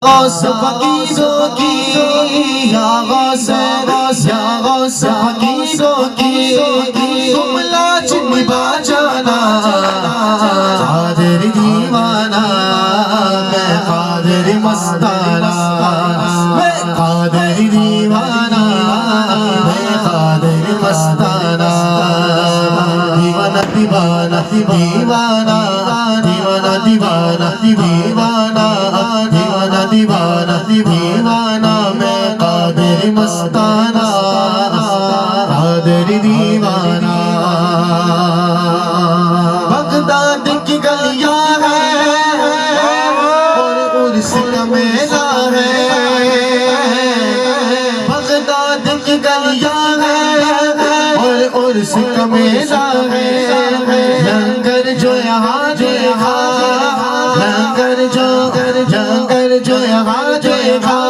غوث فقیروں کی یا غوث فقیروں کی تم لاج نبھا جانا قادر دیوانہ میں قادر مستانہ میں قادر دیوانہ میں قادر مستانہ دیوانہ دیوانہ دیوانہ دیوانہ دیوانہ دیوانہ دیوانہ دیوانہ دیوانہ میں قادر مستانہ قادر دیوانہ بغداد کی گلیاں ہیں اور عرس کا میلہ ہے بغداد کی گلیاں ہیں اور عرس کا میلہ ہے لنگر جو یہاں لنگر جو یہاں